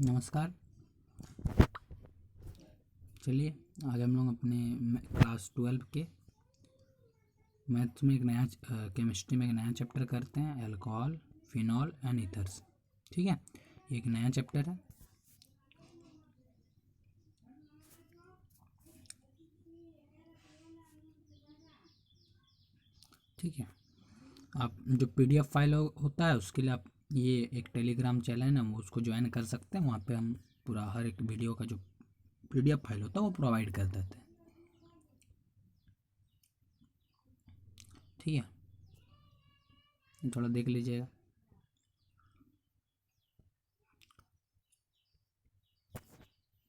नमस्कार। चलिए आज हम लोग अपने क्लास 12 के मैथ्स में एक नया केमिस्ट्री में एक नया चैप्टर करते हैं, अल्कोहल, फिनॉल एंड ईथर्स। ठीक है, ये एक नया चैप्टर है। ठीक है, आप जो PDF फाइल होता है उसके लिए आप ये एक टेलीग्राम चैनल है ना, उसको ज्वाइन कर सकते हैं। वहाँ पे हम पूरा हर एक वीडियो का जो PDF फाइल होता है वो प्रोवाइड कर देते हैं। ठीक है, थोड़ा देख लीजिएगा।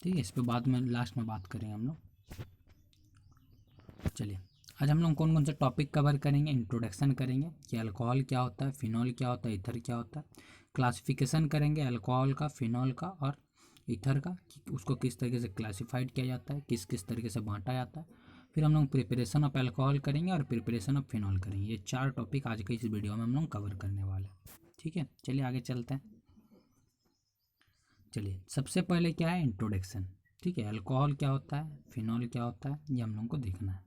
ठीक है, इस पर बाद में लास्ट में बात करेंगे हम लोग। चलिए आज हम लोग कौन कौन से टॉपिक कवर करेंगे। इंट्रोडक्शन करेंगे कि अल्कोहल क्या होता है, फिनॉल क्या होता है, ईथर क्या होता है। क्लासिफिकेशन करेंगे अल्कोहल का, फिनॉल का और ईथर का, कि उसको किस तरीके से क्लासिफाइड किया जाता है, किस किस तरीके से बांटा जाता है। फिर हम लोग प्रिपरेशन ऑफ अल्कोहल करेंगे और प्रिपरेशन ऑफ फिनॉल करेंगे। ये 4 टॉपिक आज के इस वीडियो में हम लोग कवर करने वाले हैं। ठीक है, चलिए आगे चलते हैं। चलिए सबसे पहले क्या है, इंट्रोडक्शन। ठीक है, अल्कोहल क्या होता है, फिनॉल क्या होता है, ये हम लोग को देखना है।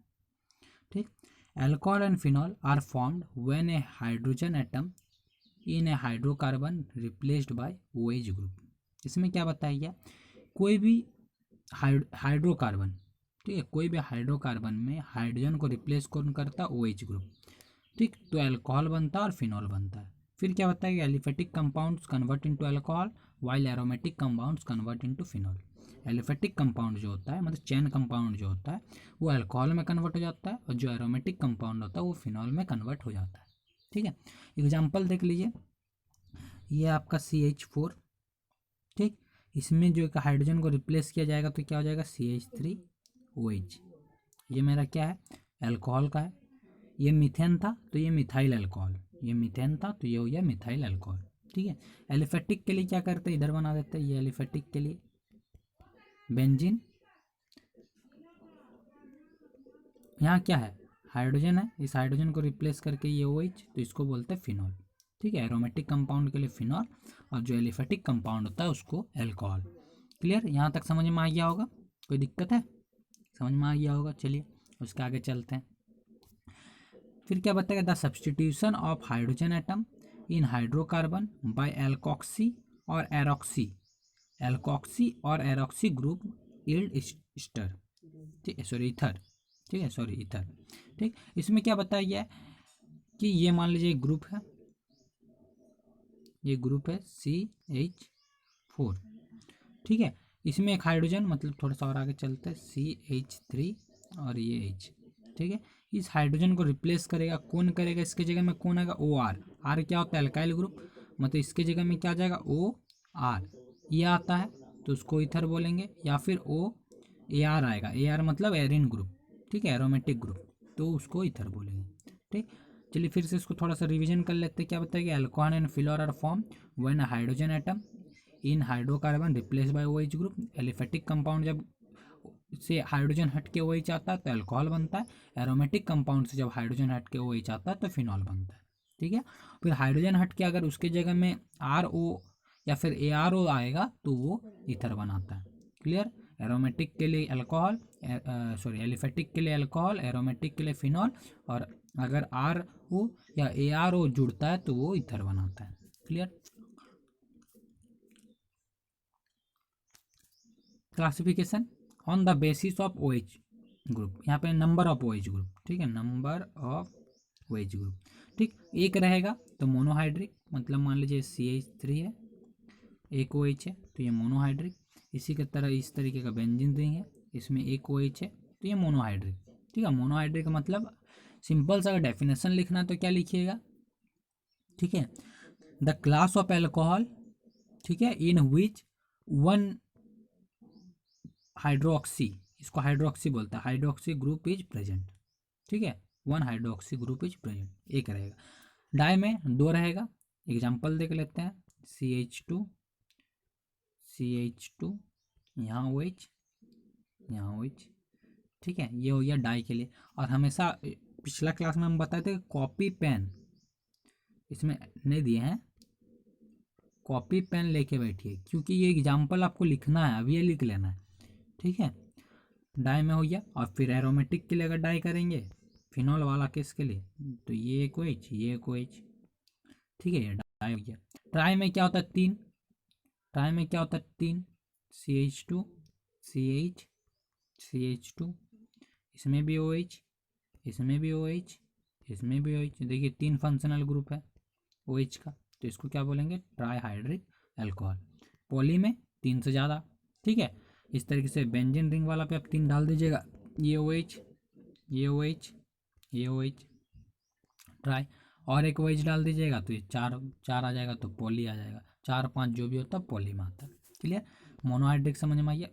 ठीक, alcohol and phenol are formed when a hydrogen atom in a hydrocarbon replaced by OH group. इसमें क्या बताया गया, कोई भी हाइड्रोकार्बन, ठीक है, कोई भी हाइड्रोकार्बन में हाइड्रोजन को रिप्लेस कौन करता है, OH ग्रुप। ठीक, तो अल्कोहल बनता है और फिनॉल बनता है। फिर क्या बताया गया, aliphatic compounds convert into alcohol while aromatic compounds convert into phenol. Aliphatic compound जो होता है मतलब चैन कंपाउंड जो होता है वो अल्कोहल में कन्वर्ट हो जाता है, और जो एरोमेटिक कंपाउंड होता है वो फिनॉल में कन्वर्ट हो जाता है। ठीक है, एग्जाम्पल देख लीजिए, ये आपका CH4। ठीक, इसमें जो एक हाइड्रोजन को रिप्लेस किया जाएगा तो क्या हो जाएगा, CH3OH। ये मेरा क्या है, अल्कोहल का है। ये मीथेन था तो ये मिथाइल अल्कोहल, ये मीथेन था तो ये हो गया मिथाइल अल्कोहल। ठीक है, एलिफेटिक के लिए क्या करते हैं, इधर बना देते हैं, ये एलिफेटिक के लिए बेंजीन। यहाँ क्या है, हाइड्रोजन है, इस हाइड्रोजन को रिप्लेस करके ये OH, तो इसको बोलते हैं फिनॉल। ठीक है, एरोमेटिक कंपाउंड के लिए फिनॉल और जो एलिफेटिक कंपाउंड होता है उसको अल्कोहल। क्लियर, यहाँ तक समझ में आ गया होगा, कोई दिक्कत है, समझ में आ गया होगा। चलिए उसके आगे चलते हैं। फिर क्या बताएगा, the substitution of hydrogen atom in hydrocarbon by alkoxy और एरोक्सी, एल्कोक्सी और एरोक्सी ग्रुप यील्ड ईस्टर। ठीक है, सॉरी ईथर। ठीक है, सॉरी ईथर। ठीक, इसमें क्या बताया गया है कि ये मान लीजिए एक ग्रुप है, ये ग्रुप है CH4। ठीक है, इसमें एक हाइड्रोजन, मतलब थोड़ा सा और आगे चलते हैं, CH3 और ये H। ठीक है, इस हाइड्रोजन को रिप्लेस करेगा, कौन करेगा, इसके जगह में कौन आएगा, OR। आर क्या होता है, अल्काइल ग्रुप, मतलब इसके जगह में क्या आ जाएगा, OR। ये आता है तो उसको ईथर बोलेंगे, या फिर AR आएगा, AR मतलब एरिन ग्रुप। ठीक है, एरोमेटिक ग्रुप, तो उसको ईथर बोलेंगे। ठीक, चलिए फिर से इसको थोड़ा सा रिवीजन कर लेते हैं। क्या बताएगा, alcohol and phenol are form when hydrogen atom in hydrocarbon replace by OH group. Aliphatic compound जब से हाइड्रोजन हट के OH आता है तो अल्कोहल बनता है। एरोमेटिक कंपाउंड से जब हाइड्रोजन हट के OH आता है तो फिनॉल बनता है। ठीक है, फिर हाइड्रोजन हट के अगर उसके जगह में RO या फिर ARO आएगा तो वो ईथर बनाता है। क्लियर, एरोमेटिक के लिए अल्कोहल, सॉरी एलिफेटिक के लिए अल्कोहल, एरोमेटिक के लिए फिनॉल, और अगर RO या ARO जुड़ता है तो वो ईथर बनाता है। Clear, classification on the basis of OH group, यहाँ पे नंबर ऑफ OH ग्रुप। ठीक है, नंबर ऑफ OH ग्रुप। ठीक, एक रहेगा तो मोनोहाइड्रिक, मतलब मान लीजिए CH3 है, एक OH है तो ये मोनोहाइड्रिक। इसी के तरह इस तरीके का बेंजीन रिंग है, इसमें एक OH है तो ये मोनोहाइड्रिक। ठीक है, मोनोहाइड्रिक का मतलब सिंपल सा अगर डेफिनेशन लिखना तो क्या लिखिएगा, ठीक है, द क्लास ऑफ एल्कोहल, ठीक है, इन विच वन हाइड्रोक्सी, इसको हाइड्रोक्सी बोलता है, हाइड्रोक्सी ग्रुप इज प्रेजेंट। ठीक है, one hydroxy group is present, एक रहेगा। डाई में 2 रहेगा, एग्जाम्पल देख लेते हैं, CH2 यहाँ OH, यहाँ OH। ठीक है, ये हो गया डाई के लिए। और हमेशा पिछला क्लास में हम बताए थे कॉपी पेन, इसमें नहीं दिए हैं, कॉपी पेन लेके बैठिए, क्योंकि ये एग्जाम्पल आपको लिखना है, अभी ये लिख लेना है, ठीक है। डाई में हो गया। और फिर एरोमेटिक के लिए अगर डाई करेंगे, फिनॉल वाला केस के लिए, तो ये एक OH, ये एक OH, ठीक है, ये डाई हो गया। ट्राई में क्या होता है? 3, ट्राई में क्या होता है? 3 CH2 CH CH2, इसमें भी OH, इसमें भी OH, इसमें भी OH। देखिए 3 फंक्शनल ग्रुप है OH का, तो इसको क्या बोलेंगे? Trihydric alcohol. पॉली में 3 से ज़्यादा, ठीक है। इस तरीके से बेंजीन रिंग वाला पे आप 3 डाल दीजिएगा, ये OH, ये OH, ये OH, ट्राई, और एक OH डाल दीजिएगा तो ये 4 आ जाएगा, तो पॉली आ जाएगा। 4 5 जो भी होता है पॉली में आता है। क्लियर? मोनोहाइड्रिक समझ में आ गया,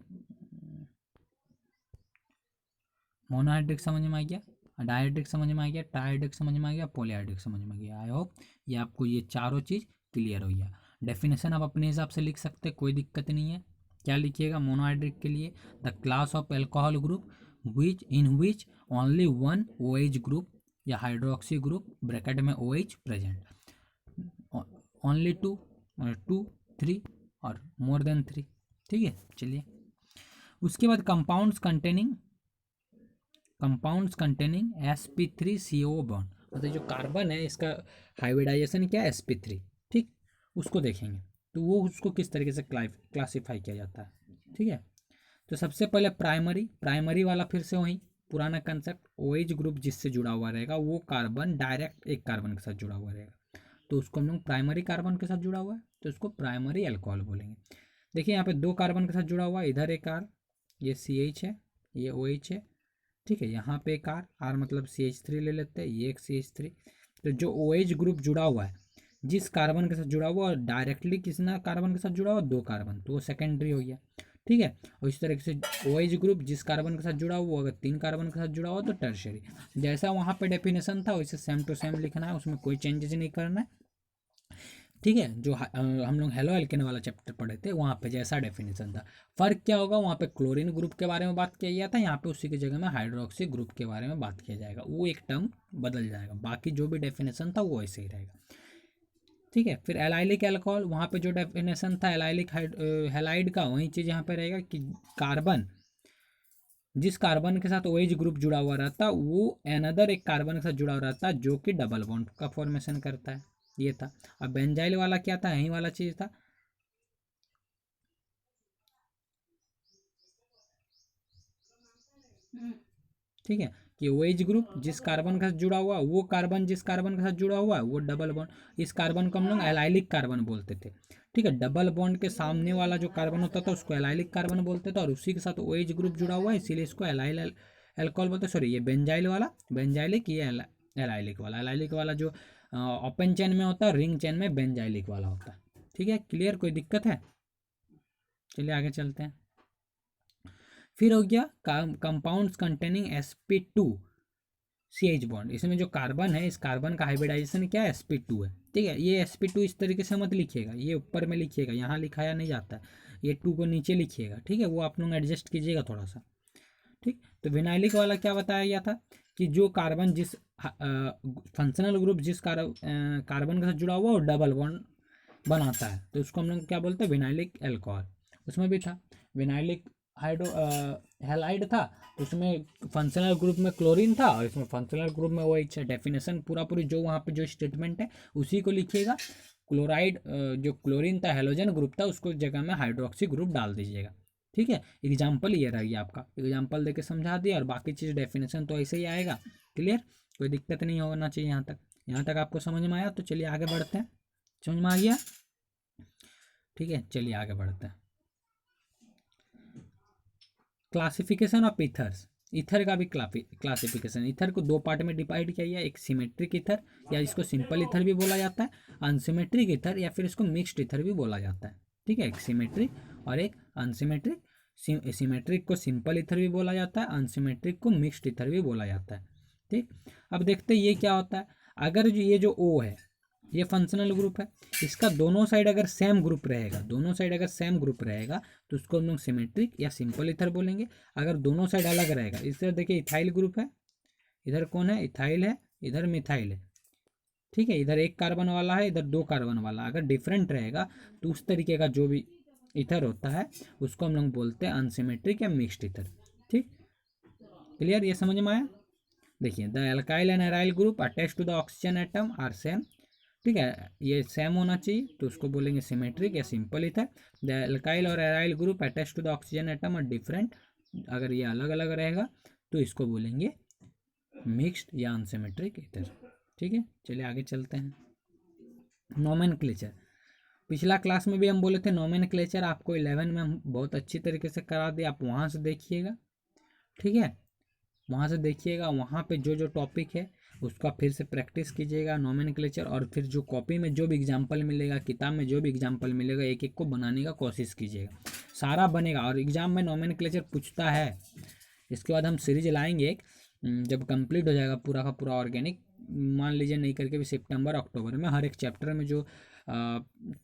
मोनोहाइड्रिक समझ में आ गया, डाइहाइड्रिक समझ में आ गया, ट्राइहाइड्रिक समझ में आ गया, पॉलीहाइड्रिक समझ में आ गया। आई होप ये आपको ये चारों चीज़ क्लियर हो गया। डेफिनेशन आप अपने हिसाब से लिख सकते हैं, कोई दिक्कत नहीं है। क्या लिखिएगा मोनोहाइड्रिक के लिए? The class of alcohol group which only one OH group या हाइड्रोक्सी ग्रुप ब्रैकेट में OH प्रेजेंट, ओनली 2, 3 और मोर देन 3, ठीक है। चलिए उसके बाद कंपाउंड्स कंटेनिंग sp3CO बॉन्ड, मतलब जो कार्बन है इसका हाइब्रिडाइजेशन क्या है? sp3, ठीक। उसको देखेंगे तो वो उसको किस तरीके से क्लासिफाई किया जाता है, ठीक है। तो सबसे पहले प्राइमरी वाला, फिर से वही पुराना कंसेप्ट, OH ग्रुप जिससे जुड़ा हुआ रहेगा वो कार्बन डायरेक्ट एक कार्बन के साथ जुड़ा हुआ रहेगा, तो उसको हम लोग प्राइमरी कार्बन के साथ जुड़ा हुआ है तो उसको प्राइमरी अल्कोहल बोलेंगे। देखिए यहाँ पे 2 कार्बन के साथ जुड़ा हुआ है, इधर एक R, ये CH है, ये OH है, ठीक है। यहाँ पे एक R मतलब CH3 ले लेते हैं, ये एक CH3। तो जो OH ग्रुप जुड़ा हुआ है जिस कार्बन के साथ जुड़ा हुआ और डायरेक्टली किसना कार्बन के साथ जुड़ा हुआ? 2 कार्बन, तो वो सेकेंडरी हो गया, ठीक है। और इस तरीके से OH ग्रुप जिस कार्बन के साथ जुड़ा हुआ, अगर 3 कार्बन के साथ जुड़ा हुआ तो टर्शरी। जैसा वहाँ पे डेफिनेशन था वैसे सेम टू सेम लिखना है, उसमें कोई चेंजेस नहीं करना है, ठीक है। जो हम लोग हेलो एल्केन वाला चैप्टर पढ़े थे वहाँ पे जैसा डेफिनेशन था। फर्क क्या होगा? वहाँ पे क्लोरीन ग्रुप के बारे में बात किया गया था, यहाँ पे उसी की जगह में हाइड्रोक्सी ग्रुप के बारे में बात किया जाएगा, वो एक टर्म बदल जाएगा, बाकी जो भी डेफिनेशन था वो ऐसे ही रहेगा, ठीक है। फिर एलाइलिक अल्कोहल, वहाँ पे जो डेफिनेशन था एलाइलिक हैलाइड का, वही चीज़ यहाँ पे रहेगा कि कार्बन जिस कार्बन के साथ OH ग्रुप जुड़ा हुआ रहता वो अनदर एक कार्बन के साथ जुड़ा हुआ रहता जो कि डबल बॉन्ड का फॉर्मेशन करता है, ये था। अब बेंजाइल वाला क्या था? यही वाला चीज़ था, ठीक है, कि OH ग्रुप जिस कार्बन के साथ जुड़ा हुआ वो कार्बन जिस कार्बन के साथ जुड़ा हुआ वो डबल बॉन्ड, इस कार्बन को हम लोग एलाइलिक कार्बन बोलते थे, ठीक है। डबल बॉन्ड के सामने वाला जो कार्बन होता था उसको एलाइलिक कार्बन बोलते थे, और उसी के साथ OH ग्रुप जुड़ा हुआ है इसीलिए इसको एलाइल अल्कोहल बोलते। सॉरी, ये बेंजाइल वाला बेंजाइलिक, ये एलाइलिक वाला जो ओपन चेन में होता है, रिंग चेन में बेंजाइलिक वाला होता है, ठीक है। क्लियर? कोई दिक्कत है? चलिए आगे चलते हैं। फिर हो गया compounds containing sp2 CH bond, इसमें जो कार्बन है इस कार्बन का हाइब्रिडाइजेशन क्या है? sp2 है, ठीक है। ये sp2 इस तरीके से मत लिखिएगा, ये ऊपर में लिखिएगा, यहाँ लिखाया नहीं जाता है, ये 2 को नीचे लिखिएगा, ठीक है। वो आप लोग एडजस्ट कीजिएगा थोड़ा सा, ठीक। तो विनाइलिक वाला क्या बताया गया था कि जो कार्बन जिस फंक्शनल ग्रुप जिस कार्बन के साथ जुड़ा हुआ और डबल बॉन्ड बनाता है तो उसको हम लोग क्या बोलते हैं? Vinylic alcohol. उसमें भी था विनाइलिक हाइड्रो हैलाइड था, उसमें फंक्शनल ग्रुप में क्लोरीन था और इसमें फंक्शनल ग्रुप में वो एक डेफिनेशन पूरी जो वहाँ पे जो स्टेटमेंट है उसी को लिखिएगा। क्लोराइड जो क्लोरीन था हेलोजन ग्रुप था उसको जगह में हाइड्रोक्सी ग्रुप डाल दीजिएगा, ठीक है। एग्जाम्पल ये रह गया आपका, एग्जाम्पल देके समझा दिया और बाकी चीज़ डेफिनेशन तो ऐसे ही आएगा। क्लियर? कोई दिक्कत नहीं होना चाहिए यहाँ तक आपको समझ में आया? तो चलिए आगे बढ़ते हैं। समझ में आ गया? ठीक है, चलिए आगे बढ़ते हैं। क्लासिफिकेशन ऑफ ईथर्स, ईथर का भी क्लासिफिकेशन। ईथर को 2 पार्ट में डिवाइड किया गया, एक सिमेट्रिक ईथर या इसको सिंपल ईथर भी बोला जाता है, अनसिमेट्रिक ईथर या फिर इसको मिक्स्ड ईथर भी बोला जाता है, ठीक है। एक सिमेट्रिक और एक अनसिमेट्रिक। सिमेट्रिक को सिंपल ईथर भी बोला जाता है, अनसिमेट्रिक को मिक्स्ड ईथर भी बोला जाता है, ठीक। अब देखते हैं ये क्या होता है। अगर ये जो O है ये फंक्शनल ग्रुप है, इसका दोनों साइड अगर सेम ग्रुप रहेगा तो उसको हम लोग सिमेट्रिक या सिंपल ईथर बोलेंगे। अगर दोनों साइड अलग रहेगा, इस तरह देखिए इथाइल ग्रुप है, इधर कौन है? इथाइल है, इधर मिथाइल है, ठीक है, इधर एक कार्बन वाला है, इधर दो कार्बन वाला। अगर डिफरेंट रहेगा तो उस तरीके का जो भी ईथर होता है उसको हम लोग बोलते हैं अनसिमेट्रिक या मिक्स्ड ईथर। ठीक, क्लियर, ये समझ में आया। देखिए, the alkyl and aryl group attach to the oxygen atom are same. ठीक है, ये सेम होना चाहिए तो उसको बोलेंगे सिमेट्रिक या सिंपल ईथर। द एल्काइल और aryl group attach to the oxygen atom are different, अगर ये अलग अलग रहेगा तो इसको बोलेंगे मिक्स्ड या अनसिमेट्रिक ईथर। ठीक है, चलिए आगे चलते हैं। नोमेनक्लेचर, पिछला क्लास में भी हम बोले थे नोमेनक्लेचर आपको 11 में हम बहुत अच्छी तरीके से करा दिए, आप वहाँ से देखिएगा। ठीक है, वहाँ से देखिएगा, वहाँ पे जो जो टॉपिक है उसका फिर से प्रैक्टिस कीजिएगा नोमेनक्लेचर, और फिर जो कॉपी में जो भी एग्जाम्पल मिलेगा, किताब में जो भी एग्जाम्पल मिलेगा, एक एक को बनाने का कोशिश कीजिएगा, सारा बनेगा। और एग्जाम में नोमेनक्लेचर पूछता है। इसके बाद हम सीरीज लाएंगे एक, जब कंप्लीट हो जाएगा पूरा का पूरा ऑर्गेनिक, मान लीजिए नहीं करके भी सितंबर अक्टूबर में, हर एक चैप्टर में जो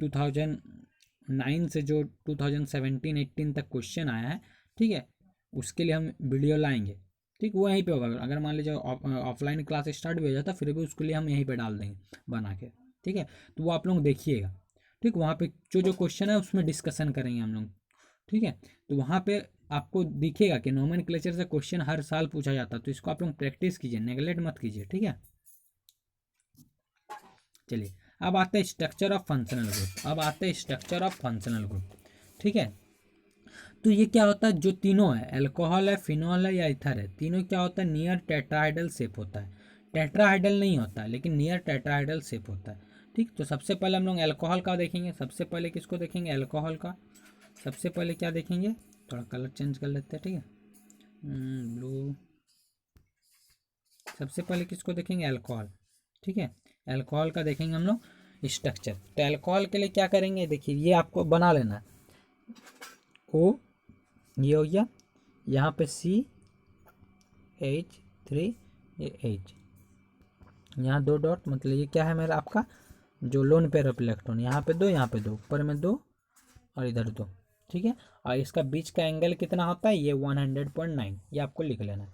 2009 से जो 2017-18 तक क्वेश्चन आया है, ठीक है, उसके लिए हम वीडियो लाएंगे। ठीक, वो यहीं पे होगा। अगर मान लीजिए ऑफलाइन क्लास स्टार्ट भी हो जाता फिर भी उसके लिए हम यहीं पे डाल देंगे बना के। ठीक है, तो वो आप लोग देखिएगा। ठीक, वहाँ पे जो जो क्वेश्चन है उसमें डिस्कशन करेंगे हम लोग। ठीक है, तो वहाँ पे आपको दिखेगा कि नोमेनक्लेचर से क्वेश्चन हर साल पूछा जाता है, तो इसको आप लोग प्रैक्टिस कीजिए, नेगलेक्ट मत कीजिए। ठीक है, चलिए अब आते हैं स्ट्रक्चर ऑफ फंक्शनल ग्रुप। अब आते हैं स्ट्रक्चर ऑफ फंक्शनल ग्रुप। ठीक है, तो ये क्या होता है, जो तीनों है, अल्कोहल है, फिनॉल है या इथर है, तीनों क्या होता है, नियर टेट्राहाइडल शेप होता है। टेट्राहाइडल नहीं होता लेकिन नियर टेट्राहाइडल शेप होता है। ठीक, तो सबसे पहले हम लोग अल्कोहल का देखेंगे। सबसे पहले किसको देखेंगे, अल्कोहल का। सबसे पहले क्या देखेंगे, थोड़ा कलर चेंज कर लेते हैं। ठीक है, ब्लू। सबसे पहले किसको देखेंगे, अल्कोहल। ठीक है, अल्कोहल का देखेंगे हम लोग स्ट्रक्चर। तो अल्कोहल के लिए क्या करेंगे, देखिए ये आपको बना लेना है। ओ, ये हो गया, यहाँ पे CH3, ये H, यहाँ दो डॉट, मतलब ये क्या है मेरा आपका जो लोन पेयर ऑफ इलेक्ट्रॉन, यहाँ पे दो, यहाँ पे दो, ऊपर में दो और इधर दो। ठीक है, और इसका बीच का एंगल कितना होता है, ये 100.9, ये आपको लिख लेना है।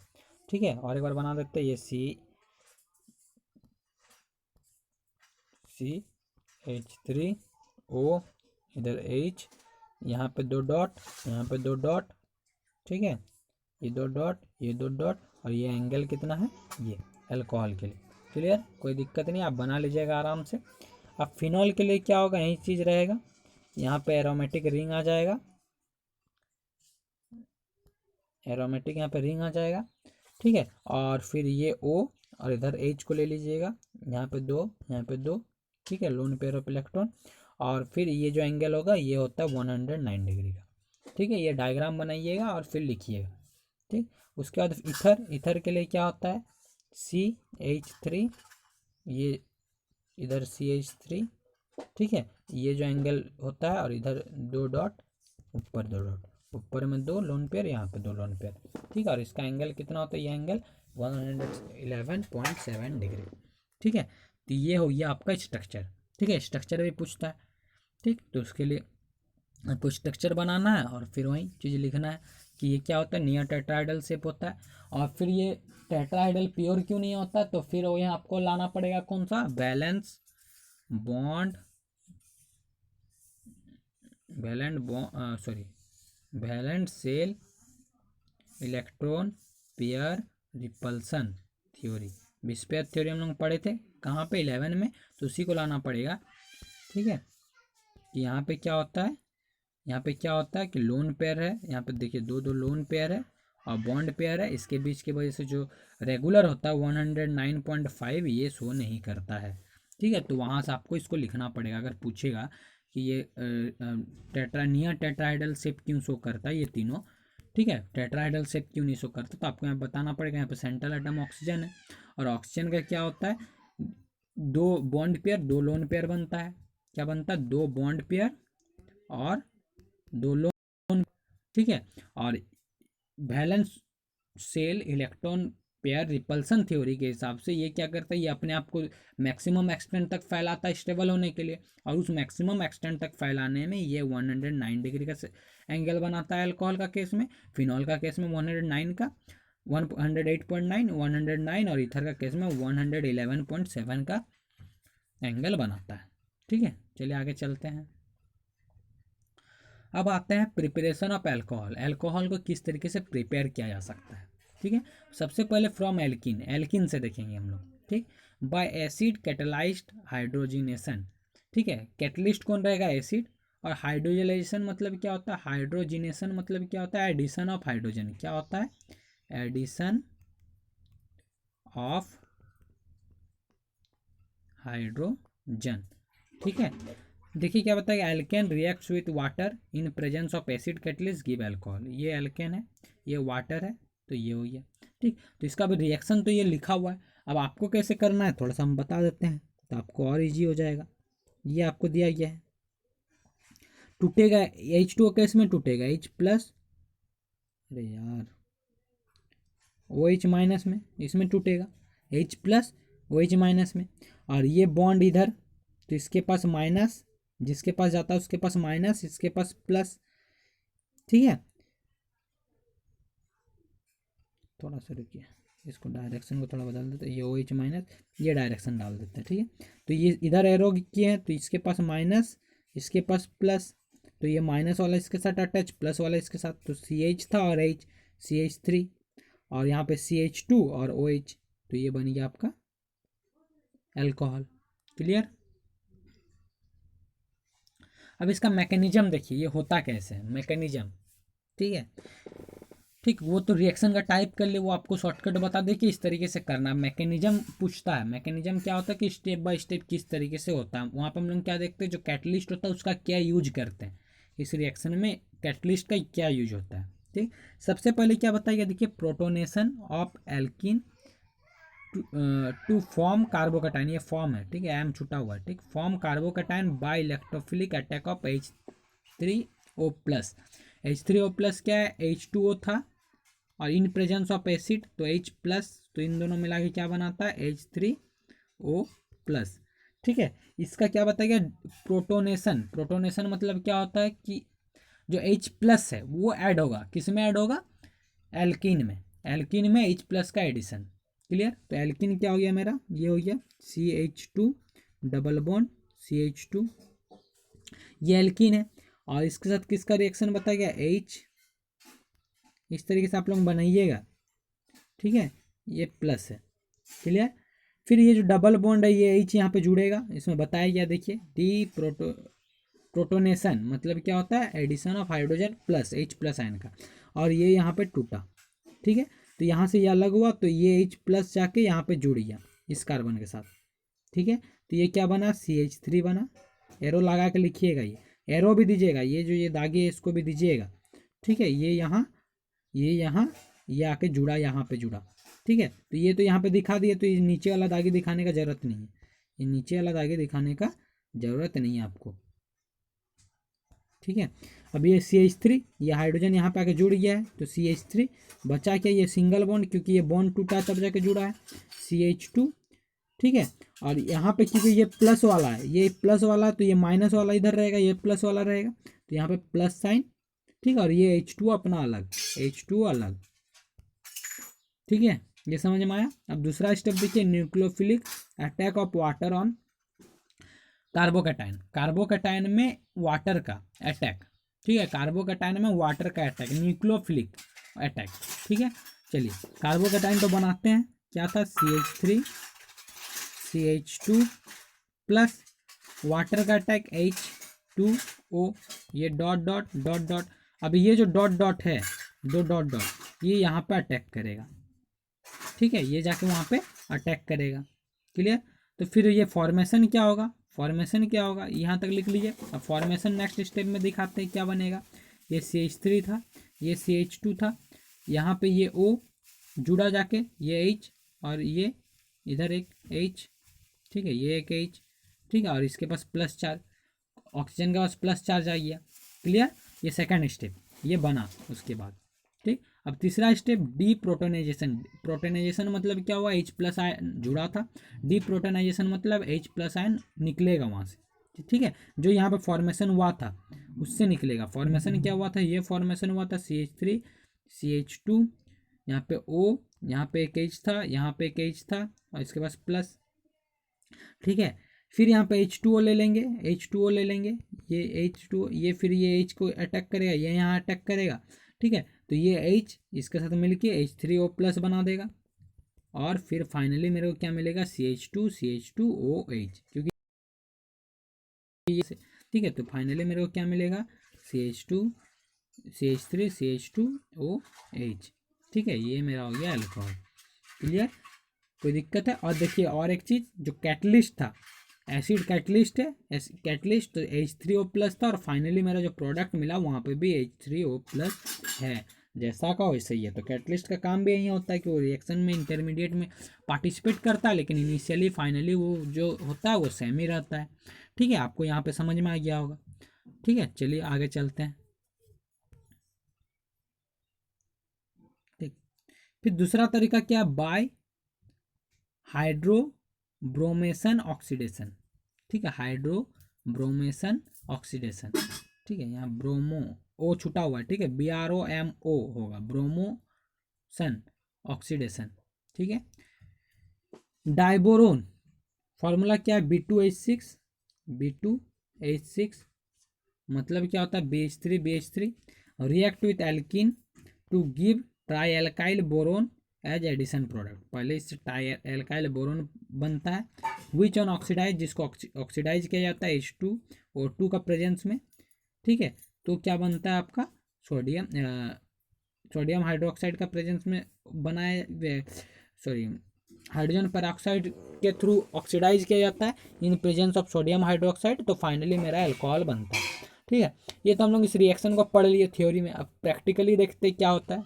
ठीक है, और एक बार बना देते हैं, ये CH3O, इधर H, यहाँ पे दो डॉट, यहाँ पे दो डॉट। ठीक है, ये दो डॉट, ये दो डॉट, और ये एंगल कितना है, ये अल्कोहल के लिए। क्लियर, कोई दिक्कत नहीं, आप बना लीजिएगा आराम से। अब फिनॉल के लिए क्या होगा, यही चीज़ रहेगा, यहाँ पे एरोमेटिक रिंग आ जाएगा, एरोमेटिक यहाँ पे रिंग आ जाएगा। ठीक है, और फिर ये O और इधर H को ले लीजिएगा, यहाँ पे दो, यहाँ पे दो। ठीक है, लोन पेयर ऑफ इलेक्ट्रॉन, और फिर ये जो एंगल होगा ये होता है 109 डिग्री का। ठीक है, ये डायग्राम बनाइएगा और फिर लिखिएगा। ठीक, उसके बाद इथर, इथर के लिए क्या होता है, CH3, ये इधर CH3। ठीक है, ये जो एंगल होता है, और इधर दो डॉट, ऊपर दो डॉट, ऊपर में दो लोन पेयर, यहाँ पे दो लोन पेयर। ठीक है, और इसका एंगल कितना होता है, ये एंगल 111.7 डिग्री। ठीक है, तो ये हो गया आपका स्ट्रक्चर। ठीक है, स्ट्रक्चर भी पूछता है। ठीक, तो उसके लिए आपको स्ट्रक्चर बनाना है और फिर वही चीज़ लिखना है कि ये क्या होता है, नियर टेट्राहाइडल शेप होता है। और फिर ये टेट्राहाइडल प्योर क्यों नहीं होता, तो फिर वही आपको लाना पड़ेगा कौन सा, valence bond, valence shell electron pair repulsion theory. VSEPR theory हम लोग पढ़े थे कहाँ पे, 11 में, तो उसी को लाना पड़ेगा। ठीक है, यहाँ पे क्या होता है, यहाँ पे क्या होता है कि लोन पेयर है, यहाँ पे देखिए दो दो लोन पेयर है और बॉन्ड पेयर है, इसके बीच की वजह से जो रेगुलर होता है 109.5 ये शो नहीं करता है। ठीक है, तो वहाँ से आपको इसको लिखना पड़ेगा। अगर पूछेगा कि ये नियर टेट्राहाइडल शेप क्यों शो करता है ये तीनों, ठीक है, टेट्राहाइडल शेप क्यों नहीं शो करता, तो आपको यहाँ बताना पड़ेगा। यहाँ पे सेंट्रल एटम ऑक्सीजन है, और ऑक्सीजन का क्या होता है, दो बॉन्ड पेयर दो लोन पेयर बनता है। क्या बनता है, दो बॉन्ड पेयर और दो लोन। ठीक है, और valence shell electron pair repulsion theory के हिसाब से ये क्या करता है, ये अपने आप को मैक्सिमम एक्सटेंट तक फैलाता है स्टेबल होने के लिए, और उस मैक्सिमम एक्सटेंट तक फैलाने में ये 109 डिग्री का एंगल बनाता है अल्कोहल का केस में। फिनॉल का केस में 109 का 108.9 109, और इथर का केस में 111.7 का एंगल बनाता है। ठीक है, चलिए आगे चलते हैं। अब आते हैं प्रिपरेशन ऑफ अल्कोहल। अल्कोहल को किस तरीके से प्रिपेयर किया जा सकता है। ठीक है, सबसे पहले फ्रॉम एल्किन, एल्किन से देखेंगे हम लोग। ठीक, बाय एसिड कैटेलाइज्ड हाइड्रोजिनेशन। ठीक है, कैटलिस्ट कौन रहेगा, एसिड। और हाइड्रोजनाइजेशन मतलब क्या होता है, हाइड्रोजिनेशन मतलब क्या होता है, एडिशन ऑफ हाइड्रोजन। क्या होता है, एडिशन ऑफ हाइड्रोजन। ठीक है, देखिए क्या बताएगा, alkene reacts with water in presence of acid catalyst give alcohol. ये एल्केन है, ये वाटर है, तो ये हो गया। ठीक, तो इसका भी रिएक्शन तो ये लिखा हुआ है। अब आपको कैसे करना है थोड़ा सा हम बता देते हैं, तो आपको और इजी हो जाएगा। ये आपको दिया गया है, टूटेगा H2O केस में टूटेगा H प्लस, अरे यार OH माइनस में, इसमें टूटेगा H प्लस OH माइनस में। और ये बॉन्ड इधर, तो इसके पास माइनस, जिसके पास जाता है उसके पास माइनस, इसके पास प्लस। ठीक है, थोड़ा सा रुकिए, इसको डायरेक्शन को थोड़ा बदल देते हैं, ये OH माइनस, ये डायरेक्शन डाल देते हैं। ठीक है, तो ये इधर एरो किए हैं, तो इसके पास माइनस, इसके पास प्लस, तो ये माइनस वाला इसके साथ अटैच, प्लस वाला इसके साथ, तो CH था और H, CH3, और यहाँ पे CH2 और OH, तो ये बन गया आपका अल्कोहल। क्लियर। अब इसका मैकेनिज्म देखिए, ये होता कैसे है मैकेनिज्म। ठीक है, ठीक, वो तो रिएक्शन का टाइप कर ले, वो आपको शॉर्टकट बता दे कि इस तरीके से करना। मैकेनिज्म पूछता है, मैकेनिज्म क्या होता है कि स्टेप बाय स्टेप किस तरीके से होता है। वहाँ पर हम लोग क्या देखते हैं, जो कैटलिस्ट होता है उसका क्या यूज करते हैं, इस रिएक्शन में कैटलिस्ट का क्या यूज होता है। ठीक, सबसे पहले क्या बताइए, देखिए protonation of alkene to form carbocation, ये फॉर्म है। ठीक है, एम छुटा हुआ है। ठीक, form carbocation by electrophilic attack of H3O plus. H3O plus क्या है, H2O था, और इन प्रेजेंस ऑफ एसिड तो H प्लस, तो इन दोनों मिला के क्या बनाता है, H3O प्लस। ठीक है, इसका क्या बताएगा, प्रोटोनेशन। प्रोटोनेशन मतलब क्या होता है कि जो H प्लस है वो ऐड होगा, किस में ऐड होगा, एल्किन में। एल्किन में H प्लस का एडिशन। क्लियर, तो एल्किन क्या हो गया मेरा, ये हो गया CH2 डबल बॉन्ड CH2, ये एल्किन है। और इसके साथ किसका रिएक्शन बताया गया, H, इस तरीके से आप लोग बनाइएगा। ठीक है, ये प्लस है। क्लियर, फिर ये जो डबल बॉन्ड है ये H यहाँ पे जुड़ेगा, इसमें बताया गया, देखिए डी प्रोटोनेशन मतलब क्या होता है, addition of hydrogen plus H plus ion का, और ये यहाँ पे टूटा। ठीक है, तो यहाँ से ये अलग हुआ, तो ये H प्लस जाके यहाँ पे जुड़ गया इस कार्बन के साथ। ठीक है, तो ये क्या बना, CH3 बना। एरो लगा के लिखिएगा, ये एरो भी दीजिएगा, ये जो ये दागे है इसको भी दीजिएगा। ठीक है, ये यहाँ, ये यहाँ, ये आके जुड़ा, यहाँ पे जुड़ा। ठीक है, तो ये तो यहाँ पे दिखा दिए, तो ये नीचे वाला दागे दिखाने का जरूरत नहीं है, ये नीचे वाला दागे दिखाने का जरूरत नहीं है आपको। ठीक है, अब ये CH3, ये हाइड्रोजन यहाँ पे आके जुड़ गया है, तो CH3 बचा क्या, ये सिंगल बॉन्ड, क्योंकि ये बॉन्ड टूटा तब जाके जुड़ा है, CH2। ठीक है, और यहाँ पे क्योंकि ये प्लस वाला है, ये प्लस वाला, तो ये माइनस वाला इधर रहेगा, ये प्लस वाला रहेगा, तो यहाँ पे प्लस साइन। ठीक है, और ये H2 अपना अलग, H2 अलग। ठीक है, ये समझ में आया। अब दूसरा स्टेप देखिए, nucleophilic attack of water on carbocation. Carbocation में वाटर का अटैक। ठीक है, कार्बोकैटायन में वाटर का अटैक, न्यूक्लियोफिलिक अटैक। ठीक है, चलिए कार्बोकैटायन तो बनाते हैं, क्या था, CH3 CH2 प्लस वाटर का अटैक H2O, ये डॉट डॉट डॉट डॉट। अब ये जो डॉट डॉट है, दो डॉट डॉट, ये यहाँ पे अटैक करेगा। ठीक है, ये जाके वहाँ पे अटैक करेगा। क्लियर, तो फिर ये फॉर्मेशन क्या होगा, फॉर्मेशन क्या होगा, यहाँ तक लिख लीजिए। अब फॉर्मेशन नेक्स्ट स्टेप में दिखाते हैं क्या बनेगा। ये CH3 था, ये CH2 था, यहाँ पे ये O जुड़ा जाके, ये H, और ये इधर एक H। ठीक है, ये एक H। ठीक है, और इसके पास प्लस चार्ज, ऑक्सीजन के पास प्लस चार्ज आ गया। क्लियर, ये सेकंड स्टेप ये बना उसके बाद। ठीक, अब तीसरा स्टेप डी प्रोटोनाइजेशन। प्रोटोनाइजेशन मतलब क्या हुआ, H प्लस आयन जुड़ा था, डी प्रोटोनाइजेशन मतलब H प्लस आयन निकलेगा वहाँ से। ठीक है, जो यहाँ पे फॉर्मेशन हुआ था उससे निकलेगा। फॉर्मेशन क्या हुआ था, ये फॉर्मेशन हुआ था CH3 CH2, यहाँ पे O, यहाँ पे एक H था, यहाँ पे एक H था, और इसके पास प्लस। ठीक है, फिर यहाँ पे H2O ले लेंगे, H2O ले लेंगे, ये H2O, ये फिर ये H को अटैक करेगा, ये यहाँ अटैक करेगा, ठीक है। तो ये H इसके साथ मिलके H3O+ बना देगा, और फिर फाइनली मेरे को क्या मिलेगा, CH2OH, क्योंकि ये, ठीक है। तो फाइनली मेरे को क्या मिलेगा, CH2 CH3 CH2OH, ठीक है। ये मेरा हो गया अल्कोहल। क्लियर, कोई दिक्कत है? और देखिए और एक चीज़, जो कैटलिस्ट था, एसिड कैटलिस्ट है, कैटलिस्ट तो H3O+ था, और फाइनली मेरा जो प्रोडक्ट मिला वहाँ पे भी H3O+ है, जैसा का वैसे ही है। तो कैटलिस्ट का काम भी यही होता है कि वो रिएक्शन में इंटरमीडिएट में पार्टिसिपेट करता है, लेकिन इनिशियली फाइनली वो जो होता है वो सेम ही रहता है, ठीक है। आपको यहाँ पे समझ में आ गया होगा, ठीक है। चलिए आगे चलते हैं, ठीक। फिर दूसरा तरीका क्या, बाय हाइड्रोब्रोमेशन ऑक्सीडेशन, ठीक है। हाइड्रोब्रोमेशन ऑक्सीडेशन, ठीक है। यहाँ ब्रोमो ओ छुटा हुआ है, ठीक है, BROMO होगा, ब्रोमोसन ऑक्सीडेशन, ठीक है। डाइबोरोन फॉर्मूला क्या है, B2H6 मतलब क्या होता है, BH3 react with alkene to give trialkyl boron as addition product. पहले इससे ट्राई एल्काइल बोरोन बनता है, विच ऑन ऑक्सीडाइज, जिसको ऑक्सीडाइज किया जाता है H2O2 का प्रेजेंस में, ठीक है। तो क्या बनता है आपका, सोडियम हाइड्रोक्साइड का प्रेजेंस में बनाया, सॉरी, हाइड्रोजन पेरोक्साइड के थ्रू ऑक्सीडाइज किया जाता है इन प्रेजेंस ऑफ सोडियम हाइड्रोक्साइड, तो फाइनली मेरा अल्कोहल बनता है, ठीक है। ये तो हम लोग इस रिएक्शन को पढ़ लिए थ्योरी में। अब प्रैक्टिकली देखते क्या होता है।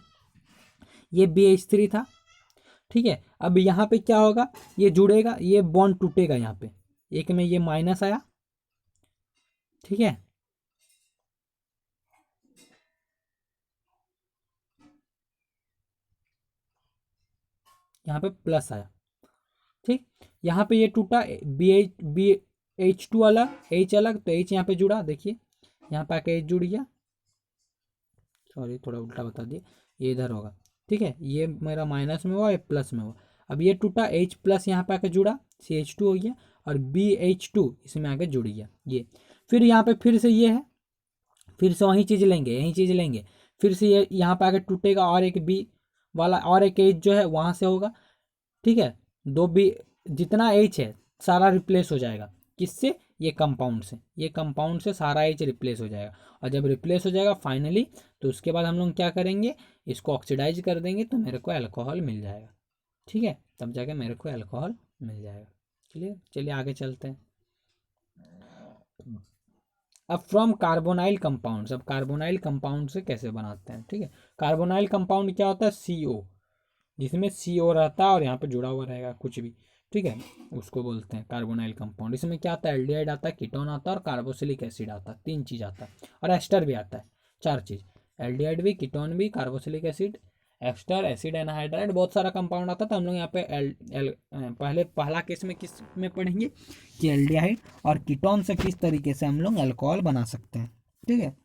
ये BH3 था, ठीक है। अब यहाँ पे क्या होगा, ये जुड़ेगा, ये बॉन्ड टूटेगा, यहाँ पे एक में ये माइनस आया, ठीक है, यहाँ पे प्लस आया, ठीक। यहाँ पे ये टूटा, BH2 अलग, H अलग, तो H यहाँ पे जुड़ा, देखिए यहाँ पे आके H जुड़ गया, सॉरी थोड़ा उल्टा बता दिए, ये इधर होगा, ठीक है। ये मेरा माइनस में हुआ, ये प्लस में हुआ। अब ये टूटा, H+ यहाँ पे आके जुड़ा, CH2 हो गया, और BH2 इसमें आके जुड़ गया, ये। फिर यहाँ पे फिर से ये है, फिर से वही चीज़ लेंगे, यही चीज़ लेंगे, फिर से ये यहाँ पे आके टूटेगा, और एक B वाला और एक H जो है वहाँ से होगा, ठीक है। दो B, जितना H है सारा रिप्लेस हो जाएगा, किससे, ये कंपाउंड से, ये कंपाउंड से सारा H रिप्लेस हो जाएगा। और जब रिप्लेस हो जाएगा फाइनली, तो उसके बाद हम लोग क्या करेंगे, इसको ऑक्सीडाइज कर देंगे, तो मेरे को अल्कोहल मिल जाएगा, ठीक है। तब जाके मेरे को अल्कोहल मिल जाएगा। क्लियर, चलिए आगे चलते हैं। अब फ्रॉम कार्बोनाइल कंपाउंड्स, अब कार्बोनाइल कंपाउंड से कैसे बनाते हैं, ठीक है। कार्बोनाइल कंपाउंड क्या होता है, CO, जिसमें CO रहता है और यहाँ पे जुड़ा हुआ रहेगा कुछ भी, ठीक है, उसको बोलते हैं कार्बोनाइल कंपाउंड। इसमें क्या आता है, एल्डिहाइड आता है, कीटोन आता है, और कार्बोक्सिलिक एसिड आता है, 3 चीज़ आता है, और एस्टर भी आता है, 4 चीज़, एल्डिहाइड भी, कीटोन भी, carboxylic acid, ester, acid anhydride, बहुत सारा कंपाउंड आता है। तो हम लोग यहाँ पे पहले पहला केस में किस में पढ़ेंगे कि एल्डिहाइड और कीटोन से किस तरीके से हम लोग अल्कोहल बना सकते हैं, ठीक है।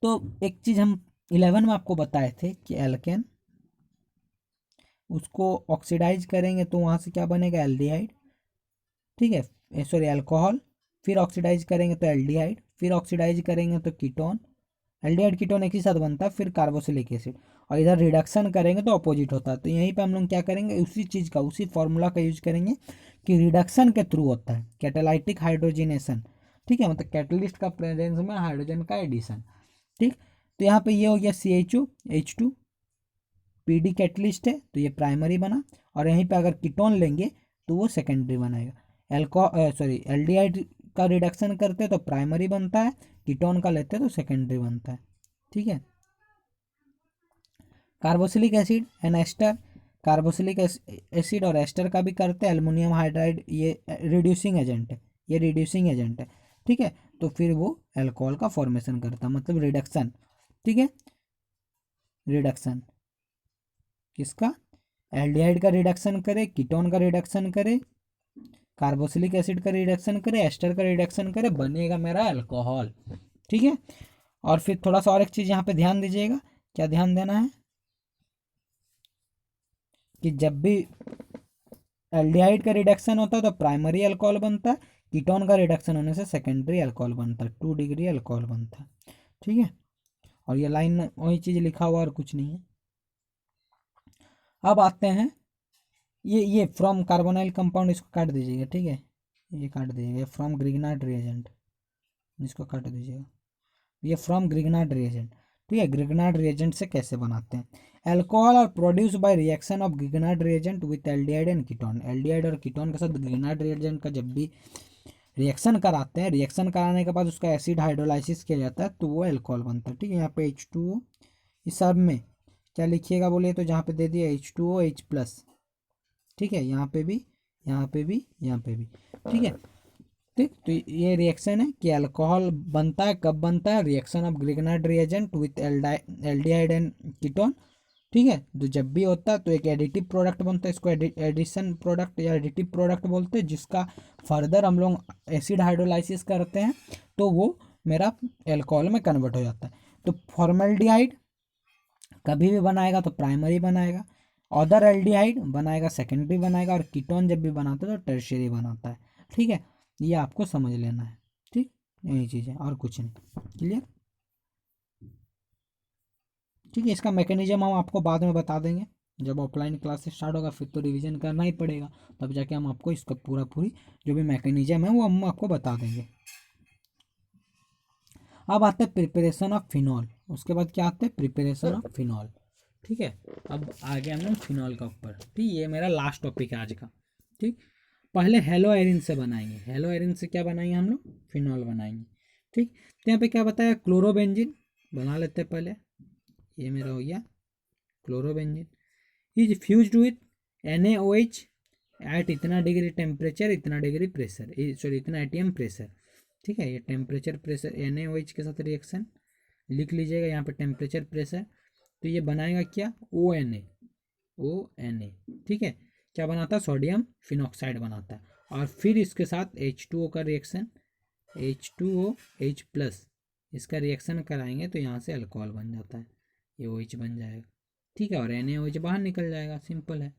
तो एक चीज़ हम 11 में आपको बताए थे कि एल्केन, उसको ऑक्सीडाइज करेंगे तो वहाँ से क्या बनेगा, एल्डिहाइड, ठीक है, सॉरी अल्कोहल, फिर ऑक्सीडाइज करेंगे तो एल्डिहाइड, फिर ऑक्सीडाइज करेंगे तो कीटोन, एल्डिहाइड कीटोन एक ही साथ बनता है, फिर कार्बोक्सिलिक एसिड, और इधर रिडक्शन करेंगे तो अपोजिट होता है। तो यहीं पे हम लोग क्या करेंगे, उसी चीज़ का, उसी फॉर्मूला का यूज करेंगे कि रिडक्शन के थ्रू होता है कैटालाइटिक हाइड्रोजिनेशन, ठीक है, मतलब कैटलिस्ट का प्रेजेंस में हाइड्रोजन का एडिशन, ठीक। तो यहाँ पे ये हो गया CHO PD कैटलिस्ट है, तो ये प्राइमरी बना, और यहीं पे अगर कीटोन लेंगे तो वो सेकेंडरी बनाएगा। सॉरी एल्डिहाइड का रिडक्शन करते हैं तो प्राइमरी बनता है, कीटोन का लेते हैं तो सेकेंडरी बनता है, ठीक है। Carboxylic acid and ester, carboxylic acid और एस्टर का भी करते हैं, एल्युमिनियम हाइड्राइड, ये रिड्यूसिंग एजेंट है, ये रिड्यूसिंग एजेंट है, ठीक है। तो फिर वो अल्कोहल का फॉर्मेशन करता है, मतलब रिडक्शन, ठीक है, रिडक्शन किसका, एल्डिहाइड का रिडक्शन करे, कीटोन का रिडक्शन करे, कार्बोक्सिलिक एसिड का रिडक्शन करे, एस्टर का रिडक्शन करे, बनेगा मेरा अल्कोहल, ठीक है। और फिर थोड़ा सा और एक चीज़ यहाँ पे ध्यान दीजिएगा, क्या ध्यान देना है कि जब भी एल्डिहाइड का रिडक्शन होता है तो प्राइमरी अल्कोहल बनता है, कीटोन का रिडक्शन होने से सेकेंडरी अल्कोहल बनता है, 2 डिग्री अल्कोहल बनता है। ठीक है, और ये लाइन वही चीज़ लिखा हुआ और कुछ नहीं है। अब आते हैं ये फ्रॉम कार्बोनाइल कंपाउंड, इसको काट दीजिएगा। ठीक है, ये काट दीजिएगा, फ्रॉम ग्रिग्नार्ड रिएजेंट, इसको काट दीजिएगा। ये फ्रॉम ग्रिग्नार्ड रिएजेंट। ठीक है, ग्रिग्नार्ड रिएजेंट से कैसे बनाते हैं। Alcohol are produce by reaction of Grignard reagent with aldehyde and ketone. Aldehyde और कीटोन के साथ ग्रिग्नार्ड रिएजेंट का जब भी रिएक्शन कराते हैं, रिएक्शन कराने के बाद उसका एसिड हाइड्रोलाइसिस किया जाता है तो वो अल्कोहल बनता है। ठीक है, यहाँ पे H2O, इस सब में क्या लिखिएगा बोलिए तो जहाँ पे दे दिया H2O H+। ठीक है, यहाँ पे भी, यहाँ पे भी, यहाँ पे भी। ठीक है, ठीक, तो ये रिएक्शन है कि अल्कोहल बनता है, कब बनता है, reaction of Grignard reagent with aldehyde and ketone. ठीक है, तो जब भी होता है तो एक एडिटिव प्रोडक्ट बनता है, इसको एडिशन प्रोडक्ट या एडिटिव प्रोडक्ट बोलते हैं, जिसका फर्दर हम लोग एसिड हाइड्रोलाइसिस करते हैं तो वो मेरा एल्कोहल में कन्वर्ट हो जाता है। तो फॉर्मल्डिहाइड कभी भी बनाएगा तो प्राइमरी बनाएगा, अदर एल्डिहाइड बनाएगा सेकेंडरी बनाएगा, और कीटोन जब भी बनाता है तो टर्शियरी बनाता है। ठीक है, ये आपको समझ लेना है। ठीक, यही चीज़ है और कुछ नहीं। क्लियर। ठीक है, इसका मैकेनिज्म हम आपको बाद में बता देंगे, जब ऑफलाइन क्लास स्टार्ट होगा फिर तो रिवीजन करना ही पड़ेगा, तब जाके हम आपको इसका पूरी जो भी मैकेनिज्म है वो हम आपको बता देंगे। अब आते हैं प्रिपरेशन ऑफ फिनॉल, उसके बाद क्या आते हैं प्रिपरेशन ऑफ फिनॉल। ठीक है, अब आ गए हम लोग फिनॉल का ऊपर। ठीक, ये मेरा लास्ट टॉपिक है आज का। ठीक, पहले हेलो एरिन से बनाएंगे, हेलो एरिन से क्या बनाएंगे हम लोग, फिनॉल बनाएंगे। ठीक, तो यहाँ पे क्या बताया, क्लोरोबेंजीन बना लेते हैं पहले। ये मेरा हो गया chlorobenzene, is fused with NaOH at इतना डिग्री टेम्परेचर, इतना डिग्री प्रेशर, सॉरी इतना एटीएम प्रेशर। ठीक है, ये टेम्परेचर प्रेशर NaOH के साथ रिएक्शन लिख लीजिएगा यहाँ पे, टेम्परेचर प्रेशर। तो ये बनाएगा क्या, ONA। ठीक है, क्या बनाता है, सोडियम फिनॉक्साइड बनाता है, और फिर इसके साथ H2O का रिएक्शन, H2OH+, इसका रिएक्शन कराएंगे तो यहाँ से अल्कोहल बन जाता है, ये OH बन जाएगा। ठीक है, और NaOH बाहर निकल जाएगा, सिंपल है।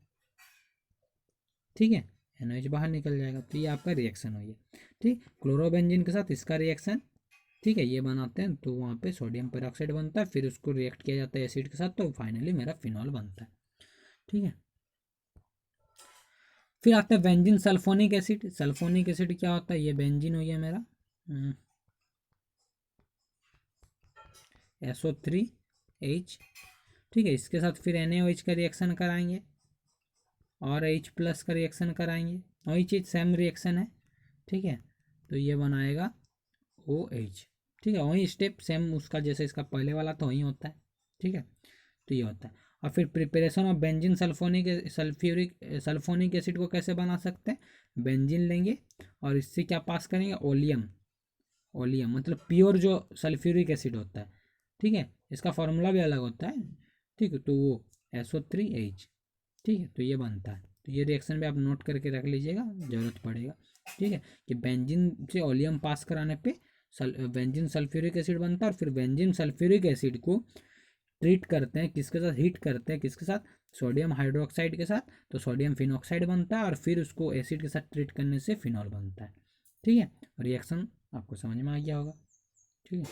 ठीक है, NaOH बाहर निकल जाएगा, तो ये आपका रिएक्शन हो गया। ठीक, क्लोरोबेंजीन के साथ इसका रिएक्शन, ठीक है, ये बनाते हैं तो वहाँ पे सोडियम पेरोक्साइड बनता है, फिर उसको रिएक्ट किया जाता है एसिड के साथ, तो फाइनली मेरा फिनॉल बनता है। ठीक है, फिर आता है benzene sulphonic acid. Sulphonic acid क्या होता है, ये बेंजीन हो गया मेरा, SO3H। ठीक है, इसके साथ फिर NaOH का रिएक्शन कराएंगे और H+ का रिएक्शन कराएंगे, वही चीज़ सेम रिएक्शन है। ठीक है, तो ये बनाएगा OH। ठीक है, वही स्टेप सेम उसका जैसे इसका पहले वाला तो वही होता है। ठीक है, तो ये होता है। और फिर preparation of benzene sulphonic acid को कैसे बना सकते हैं, बेंजीन लेंगे और इससे क्या पास करेंगे, ओलियम। ओलियम मतलब प्योर जो सल्फ्यूरिक एसिड होता है। ठीक है, इसका फॉर्मूला भी अलग होता है। ठीक है, तो वो SO3H। ठीक है, तो ये बनता है, तो ये रिएक्शन भी आप नोट करके रख लीजिएगा, जरूरत पड़ेगा। ठीक है, कि बेंजीन से ओलियम पास कराने पे बेंजीन सल्फ्यूरिक एसिड बनता है, और फिर बेंजीन सल्फ्यूरिक एसिड को ट्रीट करते हैं किसके साथ, हीट करते हैं किसके साथ, सोडियम हाइड्रोक्साइड के साथ, तो सोडियम फिनॉक्साइड बनता है, और फिर उसको एसिड के साथ ट्रीट करने से फिनॉल बनता है। ठीक है, रिएक्शन आपको समझ में आ गया होगा। ठीक है,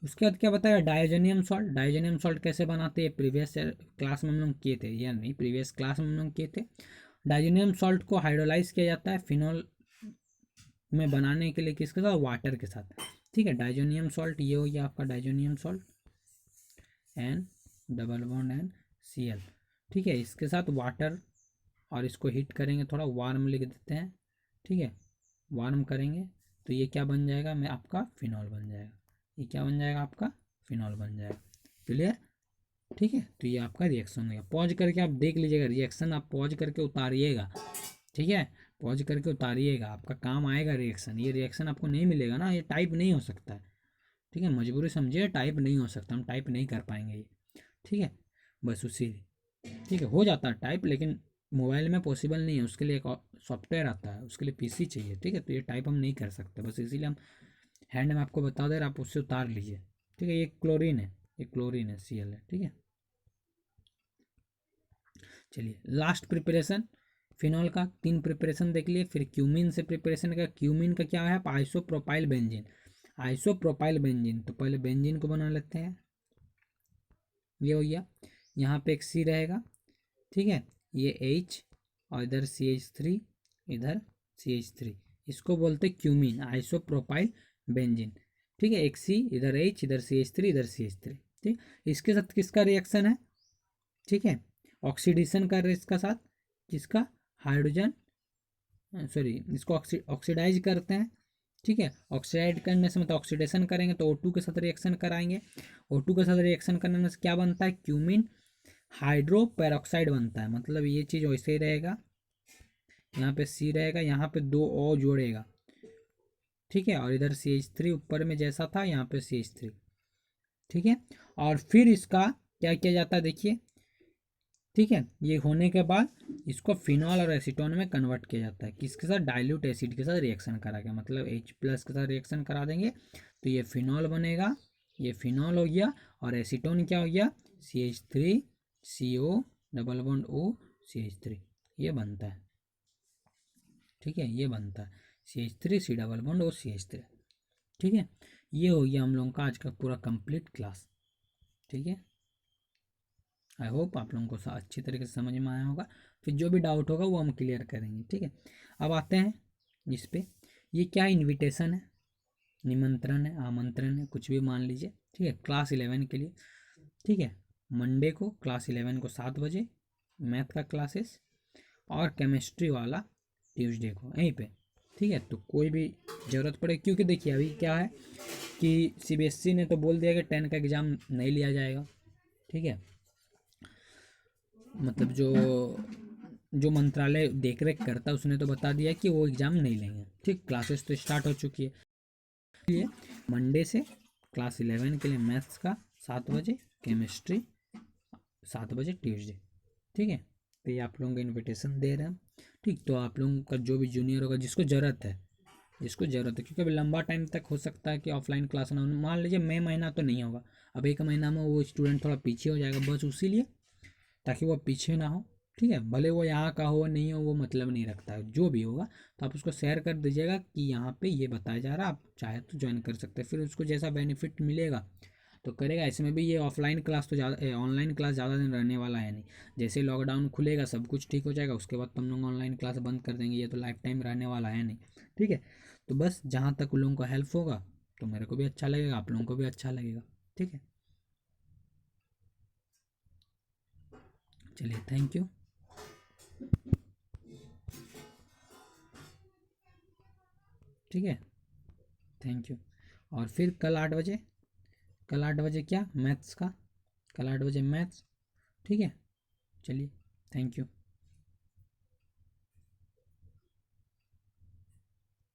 उसके बाद क्या बताया, डाइजेनियम सॉल्ट। डाइजेनियम सॉल्ट कैसे बनाते हैं, प्रीवियस क्लास में हम लोग किए थे, या नहीं प्रीवियस क्लास में हम लोग किए थे। डाइजेनियम सॉल्ट को हाइड्रोलाइज किया जाता है फिनॉल में बनाने के लिए, किसके साथ, वाटर के साथ। ठीक है, डाइजेनियम सॉल्ट ये हो गया आपका डाइजेनियम सॉल्ट, N=Cl। ठीक है, इसके साथ वाटर, और इसको हीट करेंगे, थोड़ा वार्म लिख देते हैं। ठीक है, वार्म करेंगे तो ये क्या बन जाएगा, मैं आपका फिनॉल बन जाएगा, ये क्या बन जाएगा आपका, फिनॉल बन जाएगा। क्लियर। ठीक है, तो ये आपका रिएक्शन हो गया। पॉज करके आप देख लीजिएगा रिएक्शन, आप पॉज करके उतारिएगा। ठीक है, पॉज करके उतारिएगा, आपका काम आएगा रिएक्शन। ये रिएक्शन आपको नहीं मिलेगा ना, ये टाइप नहीं हो सकता है। ठीक है, मजबूरी समझिए, टाइप नहीं हो सकता, हम टाइप नहीं कर पाएंगे ये। ठीक है, बस उसी, ठीक है, हो जाता है टाइप, लेकिन मोबाइल में पॉसिबल नहीं है, उसके लिए एक सॉफ्टवेयर आता है, उसके लिए PC चाहिए। ठीक है, तो ये टाइप हम नहीं कर सकते, बस इसीलिए हम हैंड में आपको बता दे रहे, आप उससे उतार लीजिए। ठीक है, ये क्लोरीन है, ये क्लोरीन है, Cl है। ठीक है, चलिए लास्ट प्रिपरेशन फिनॉल का 3 प्रिपरेशन देख लिए। फिर क्यूमिन से प्रिपरेशन का, क्यूमिन का क्या है, आइसोप्रोपाइल बेंजीन। आइसोप्रोपाइल बेंजीन, तो पहले बेंजीन को बना लेते हैं। ये हो गया, यहाँ पे एक सी रहेगा, ठीक है, ये H और इधर CH3, इधर CH3, इसको बोलते हैं क्यूमिन, आइसोप्रोपाइल बेंजीन। ठीक है, एक सी, इधर H, इधर CH3, इधर CH3। ठीक, इसके साथ किसका रिएक्शन है, ठीक है, ऑक्सीडेशन का इसका साथ, किसका, हाइड्रोजन, सॉरी, इसको ऑक्सीडाइज करते हैं। ठीक है, ऑक्सीडाइज करने से मतलब ऑक्सीडेशन करेंगे तो O2 के साथ रिएक्शन कराएंगे। O2 के साथ रिएक्शन करने से क्या बनता है, क्यूमिन हाइड्रो पेरोक्साइड बनता है। मतलब ये चीज़ वैसे ही रहेगा, यहाँ पे C रहेगा, यहाँ पे 2 O जोड़ेगा, ठीक है, और इधर CH3 ऊपर में जैसा था, यहाँ पे CH3, ठीक है। और फिर इसका क्या किया जाता है, देखिए, ठीक है, ये होने के बाद इसको फिनॉल और एसीटोन में कन्वर्ट किया जाता है, किसके साथ, डाइल्यूट एसिड के साथ रिएक्शन करा के, मतलब H+ के साथ रिएक्शन करा देंगे तो ये फिनॉल बनेगा, ये फिनॉल हो गया। और एसीटोन क्या हो गया, CH3CO double bond O CH3, ये बनता है, ठीक है, ये बनता है CH3C double bond O CH3। ठीक है, ये हो गया हम लोगों का आज का पूरा कंप्लीट क्लास। ठीक है, आई होप आप लोगों को अच्छी तरीके से समझ में आया होगा। फिर जो भी डाउट होगा वो हम क्लियर करेंगे। ठीक है, अब आते हैं इस पे, ये क्या इनविटेशन है, निमंत्रण है, आमंत्रण है, कुछ भी मान लीजिए। ठीक है, क्लास 11 के लिए, ठीक है, मंडे को क्लास 11 को 7 बजे मैथ का क्लासेस, और केमिस्ट्री वाला ट्यूसडे को यहीं पे। ठीक है, तो कोई भी ज़रूरत पड़े, क्योंकि देखिए अभी क्या है कि CBSE ने तो बोल दिया कि 10 का एग्ज़ाम नहीं लिया जाएगा। ठीक है, मतलब जो मंत्रालय देख रेख करता है उसने तो बता दिया कि वो एग्ज़ाम नहीं लेंगे। ठीक, क्लासेस तो स्टार्ट हो चुकी है, इसलिए मंडे से क्लास 11 के लिए मैथ्स का 7 बजे, केमिस्ट्री 7 बजे ट्यूसडे। ठीक है, तो ये आप लोगों को इन्विटेशन दे रहे हैं। ठीक, तो आप लोगों का जो भी जूनियर होगा, जिसको ज़रूरत है, क्योंकि अभी लंबा टाइम तक हो सकता है कि ऑफलाइन क्लास ना हो। मान लीजिए मई महीना तो नहीं होगा, अब 1 महीना में वो स्टूडेंट थोड़ा पीछे हो जाएगा, बस उसी लिए, ताकि वो पीछे ना हो। ठीक है, भले वो यहाँ का हो नहीं हो वो मतलब नहीं रखता है, जो भी होगा तो आप उसको शेयर कर दीजिएगा कि यहाँ पे ये बताया जा रहा है, आप चाहे तो ज्वाइन कर सकते हैं, फिर उसको जैसा बेनिफिट मिलेगा तो करेगा। इसमें भी ये ऑफलाइन क्लास तो ज़्यादा, ऑनलाइन क्लास ज़्यादा दिन रहने वाला है नहीं। जैसे लॉकडाउन खुलेगा सब कुछ ठीक हो जाएगा, उसके बाद तो हम लोग ऑनलाइन क्लास बंद कर देंगे, ये तो लाइफ टाइम रहने वाला है नहीं। ठीक है, तो बस जहाँ तक उन लोगों को हेल्प होगा तो मेरे को भी अच्छा लगेगा, आप लोगों को भी अच्छा लगेगा। ठीक है, चलिए, थैंक यू। ठीक है, थैंक यू। और फिर कल 8 बजे, कल 8 बजे क्या, मैथ्स का, कल 8 बजे मैथ्स। ठीक है, चलिए, थैंक यू।